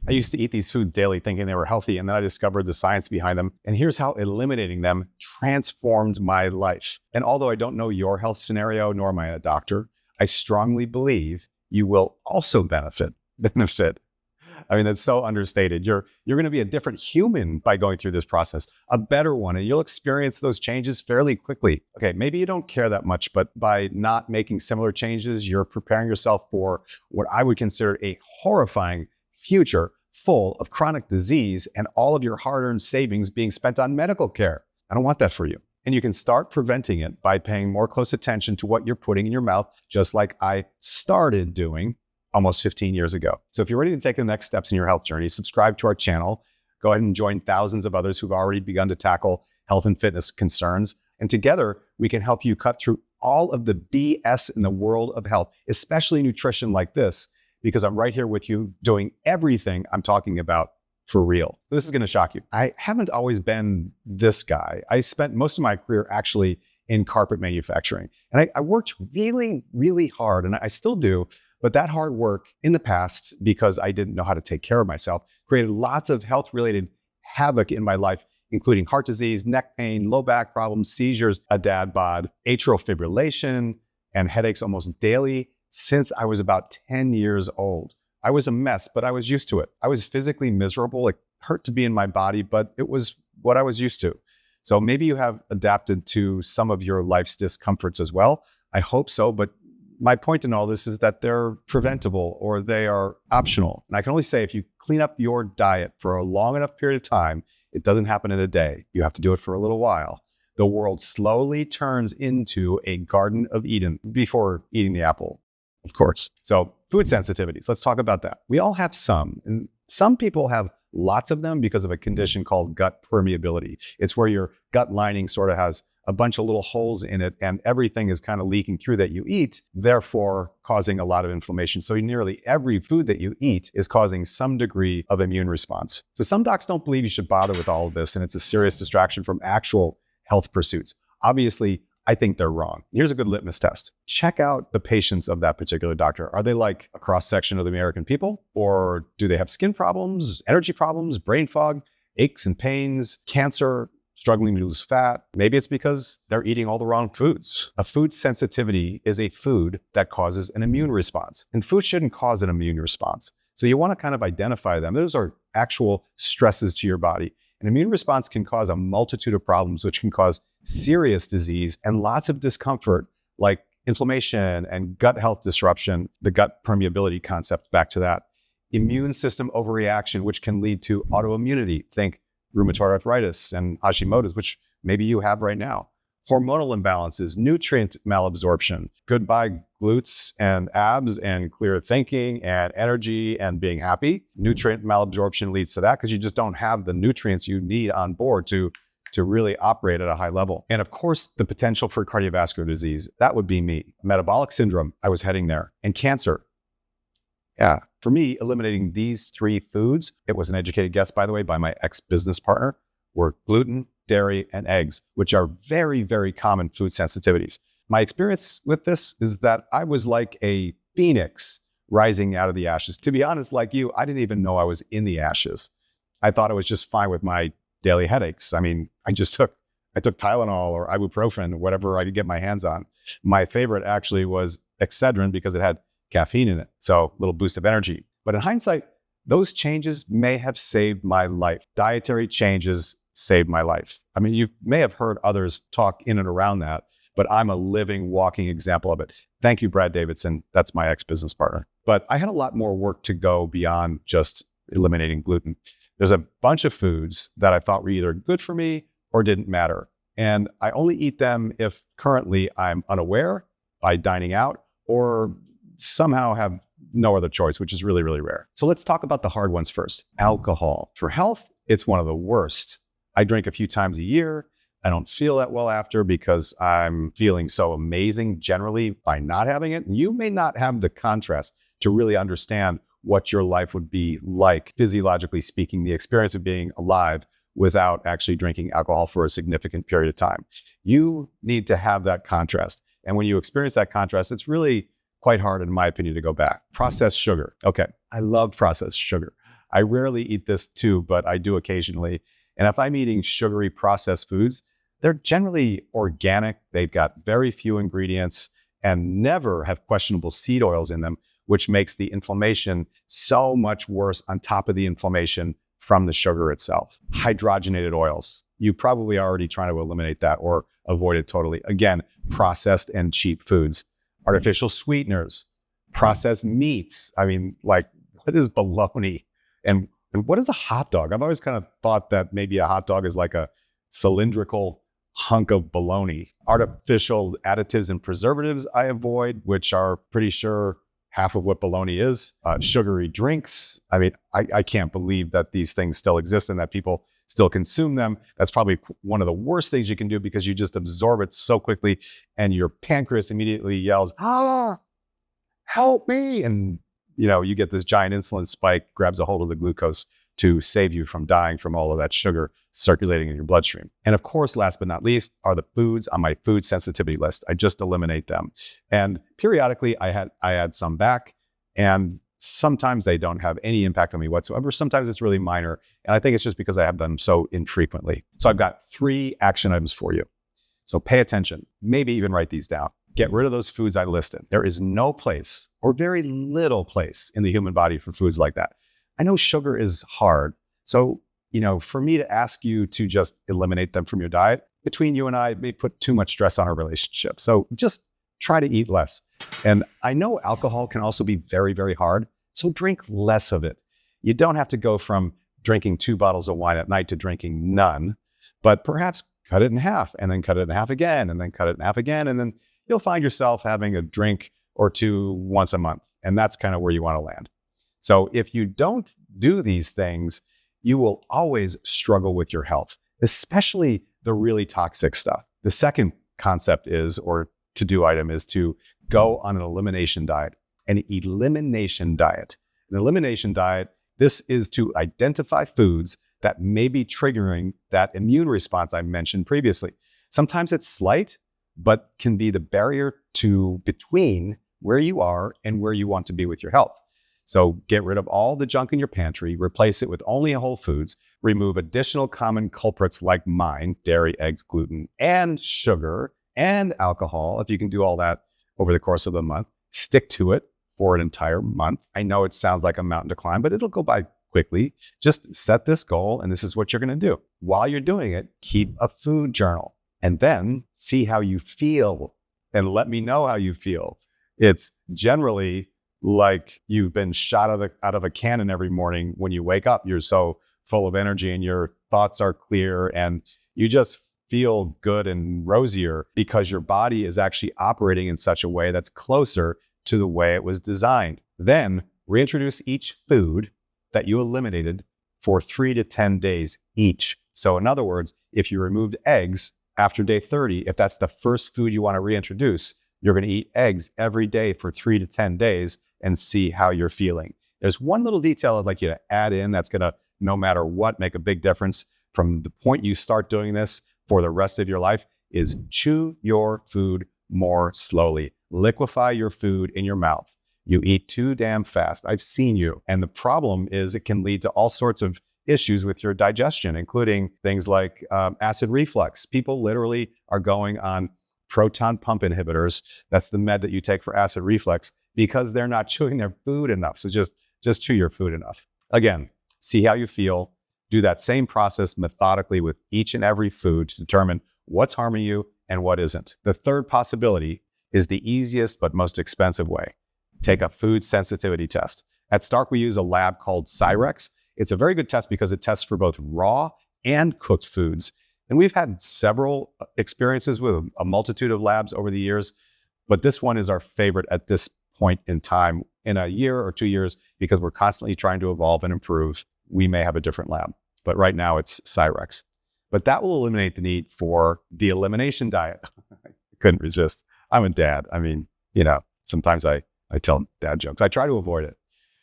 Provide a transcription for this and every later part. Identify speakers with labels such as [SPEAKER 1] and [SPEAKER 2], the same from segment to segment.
[SPEAKER 1] I used to eat these foods daily thinking they were healthy, and then I discovered the science behind them. And here's how eliminating them transformed my life. And although I don't know your health scenario, nor am I a doctor, I strongly believe you will also benefit. I mean, that's so understated. You're going to be a different human by going through this process, a better one, and you'll experience those changes fairly quickly. Okay, maybe you don't care that much, but by not making similar changes, you're preparing yourself for what I would consider a horrifying future full of chronic disease and all of your hard-earned savings being spent on medical care. I don't want that for you. And you can start preventing it by paying more close attention to what you're putting in your mouth, just like I started doing almost 15 years ago. So if you're ready to take the next steps in your health journey, subscribe to our channel. Go ahead and join thousands of others who've already begun to tackle health and fitness concerns. And together, we can help you cut through all of the BS in the world of health, especially nutrition like this, because I'm right here with you doing everything I'm talking about for real. This is going to shock you. I haven't always been this guy. I spent most of my career actually in carpet manufacturing. And I worked really, really hard, and I still do. But that hard work in the past, because I didn't know how to take care of myself, created lots of health-related havoc in my life, including heart disease, neck pain, low back problems, seizures, a dad bod, atrial fibrillation, and headaches almost daily since I was about 10 years old. I was a mess, but I was used to it. I was physically miserable. It hurt to be in my body, but it was what I was used to. So maybe you have adapted to some of your life's discomforts as well. I hope so, but my point in all this is that they're preventable or they are optional. And I can only say if you clean up your diet for a long enough period of time, it doesn't happen in a day. You have to do it for a little while. The world slowly turns into a Garden of Eden before eating the apple, of course. So food sensitivities, let's talk about that. We all have some, and some people have lots of them because of a condition called gut permeability. It's where your gut lining sort of has a bunch of little holes in it and everything is kind of leaking through that you eat, therefore causing a lot of inflammation. So nearly every food that you eat is causing some degree of immune response. So some docs don't believe you should bother with all of this, and it's a serious distraction from actual health pursuits. Obviously, I think they're wrong. Here's a good litmus test. Check out the patients of that particular doctor. Are they like a cross-section of the American people? Or do they have skin problems, energy problems, brain fog, aches and pains, cancer, struggling to lose fat? Maybe it's because they're eating all the wrong foods. A food sensitivity is a food that causes an immune response, and food shouldn't cause an immune response. So you want to kind of identify them. Those are actual stresses to your body. An immune response can cause a multitude of problems, which can cause serious disease and lots of discomfort, like inflammation and gut health disruption, the gut permeability concept, back to that. Immune system overreaction, which can lead to autoimmunity. Think rheumatoid arthritis and Hashimoto's, which maybe you have right now. Hormonal imbalances, nutrient malabsorption, goodbye glutes and abs and clear thinking and energy and being happy. Nutrient malabsorption leads to that because you just don't have the nutrients you need on board to really operate at a high level. And of course, the potential for cardiovascular disease, that would be me. Metabolic syndrome, I was heading there. And cancer. Yeah, for me, eliminating these three foods, it was an educated guess, by the way, by my ex-business partner, were gluten, dairy, and eggs, which are very, very common food sensitivities. My experience with this is that I was like a phoenix rising out of the ashes. To be honest, like you, I didn't even know I was in the ashes. I thought I was just fine with my daily headaches. I mean, I took Tylenol or ibuprofen, whatever I could get my hands on. My favorite actually was Excedrin because it had caffeine in it. So a little boost of energy. But in hindsight, those changes may have saved my life. Dietary changes saved my life. I mean, you may have heard others talk in and around that, but I'm a living, walking example of it. Thank you, Brad Davidson. That's my ex-business partner. But I had a lot more work to go beyond just eliminating gluten. There's a bunch of foods that I thought were either good for me or didn't matter. And I only eat them if currently I'm unaware by dining out or somehow have no other choice, which is really, really rare. So let's talk about the hard ones first. Alcohol. For health, it's one of the worst. I drink a few times a year. I don't feel that well after because I'm feeling so amazing generally by not having it. You may not have the contrast to really understand what your life would be like, physiologically speaking, the experience of being alive without actually drinking alcohol for a significant period of time. You need to have that contrast. And when you experience that contrast, it's really quite hard, in my opinion, to go back. Processed sugar. Okay, I love processed sugar. I rarely eat this too, but I do occasionally. And if I'm eating sugary processed foods, they're generally organic. They've got very few ingredients and never have questionable seed oils in them, which makes the inflammation so much worse on top of the inflammation from the sugar itself. Hydrogenated oils. You probably are already trying to eliminate that or avoid it totally. Again, processed and cheap foods. Artificial sweeteners, processed meats. I mean, like, what is bologna? And what is a hot dog? I've always kind of thought that maybe a hot dog is like a cylindrical hunk of bologna. Artificial additives and preservatives I avoid, which are pretty sure half of what bologna is. Sugary drinks. I mean, I can't believe that these things still exist and that people still consume them. That's probably one of the worst things you can do because you just absorb it so quickly and your pancreas immediately yells, ah, help me. And, you get this giant insulin spike, grabs a hold of the glucose to save you from dying from all of that sugar circulating in your bloodstream. And of course, last but not least, are the foods on my food sensitivity list. I just eliminate them. And periodically I add some back, and sometimes they don't have any impact on me whatsoever. Sometimes it's really minor. And I think it's just because I have them so infrequently. So I've got 3 action items for you. So pay attention, maybe even write these down. Get rid of those foods I listed. There is no place or very little place in the human body for foods like that. I know sugar is hard. So, for me to ask you to just eliminate them from your diet, between you and I, it may put too much stress on our relationship. So just try to eat less. And I know alcohol can also be very, very hard. So drink less of it. You don't have to go from drinking 2 bottles of wine at night to drinking none, but perhaps cut it in half and then cut it in half again and then cut it in half again. And then you'll find yourself having a drink or 2 once a month. And that's kind of where you want to land. So if you don't do these things, you will always struggle with your health, especially the really toxic stuff. The second concept is, or to-do item is, to go on an elimination diet. An elimination diet. An elimination diet, this is to identify foods that may be triggering that immune response I mentioned previously. Sometimes it's slight, but can be the barrier between where you are and where you want to be with your health. So get rid of all the junk in your pantry, replace it with only whole foods, remove additional common culprits like mine, dairy, eggs, gluten, and sugar, and alcohol. If you can do all that over the course of the month, stick to it for an entire month. I know it sounds like a mountain to climb, but it'll go by quickly. Just set this goal, and this is what you're going to do. While you're doing it, keep a food journal, and then see how you feel, and let me know how you feel. It's generally like you've been shot out of a cannon every morning. When you wake up, you're so full of energy and your thoughts are clear and you just feel good and rosier because your body is actually operating in such a way that's closer to the way it was designed. Then reintroduce each food that you eliminated for 3 to 10 days each. So in other words, if you removed eggs after day 30, if that's the first food you want to reintroduce, you're going to eat eggs every day for 3 to 10 days and see how you're feeling. There's one little detail I'd like you to add in that's going to, no matter what, make a big difference from the point you start doing this for the rest of your life, is chew your food more slowly. Liquefy your food in your mouth. You eat too damn fast. I've seen you. And the problem is it can lead to all sorts of issues with your digestion, including things like acid reflux. People literally are going on proton pump inhibitors. That's the med that you take for acid reflux because they're not chewing their food enough. So just chew your food enough. Again, see how you feel. Do that same process methodically with each and every food to determine what's harming you and what isn't. The third possibility is the easiest but most expensive way. Take a food sensitivity test. At Stark, we use a lab called Cyrex. It's a very good test because it tests for both raw and cooked foods. And we've had several experiences with a multitude of labs over the years, but this one is our favorite at this point in time. In a year or 2 years, because we're constantly trying to evolve and improve, we may have a different lab. But right now it's Cyrex. But that will eliminate the need for the elimination diet. I couldn't resist. I'm a dad. I mean, sometimes I tell dad jokes. I try to avoid it.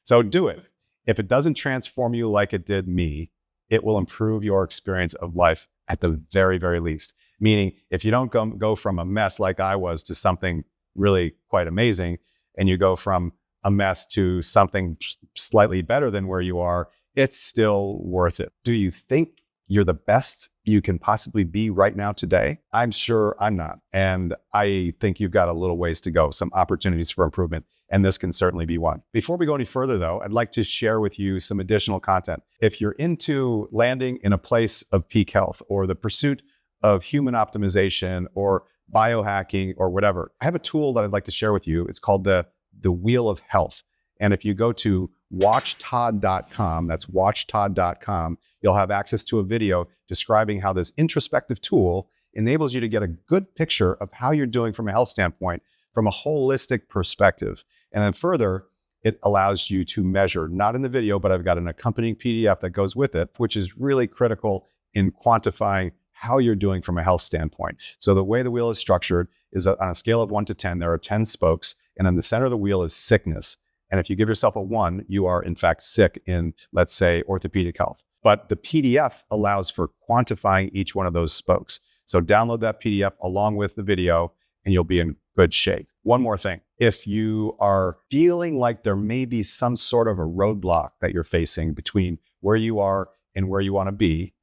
[SPEAKER 1] So do it. If it doesn't transform you like it did me, it will improve your experience of life at the very, very least. Meaning, if you don't go from a mess like I was to something really quite amazing, and you go from a mess to something slightly better than where you are it's still worth it. Do you think you're the best you can possibly be right now today? I'm sure I'm not. And I think you've got a little ways to go, some opportunities for improvement. And this can certainly be one. Before we go any further, though, I'd like to share with you some additional content. If you're into landing in a place of peak health or the pursuit of human optimization or biohacking or whatever, I have a tool that I'd like to share with you. It's called the Wheel of Health. And if you go to watchtodd.com, that's watchtodd.com, you'll have access to a video describing how this introspective tool enables you to get a good picture of how you're doing from a health standpoint, from a holistic perspective. And then further, it allows you to measure, not in the video, but I've got an accompanying PDF that goes with it, which is really critical in quantifying how you're doing from a health standpoint. So the way the wheel is structured is that on a scale of 1 to 10, there are 10 spokes, and in the center of the wheel is sickness. And if you give yourself a 1, you are in fact sick in, let's say, orthopedic health. But the PDF allows for quantifying each one of those spokes. So download that PDF along with the video, and you'll be in good shape. One more thing. If you are feeling like there may be some sort of a roadblock that you're facing between where you are and where you want to be,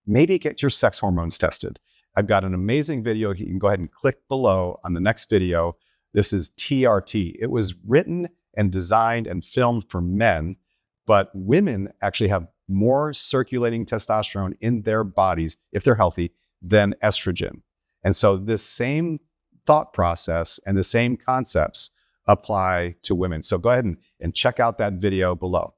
[SPEAKER 1] maybe get your sex hormones tested. I've got an amazing video. You can go ahead and click below on the next video. This is TRT. It was written and designed and filmed for men, but women actually have more circulating testosterone in their bodies, if they're healthy, than estrogen. And so this same thought process and the same concepts apply to women. So go ahead and check out that video below.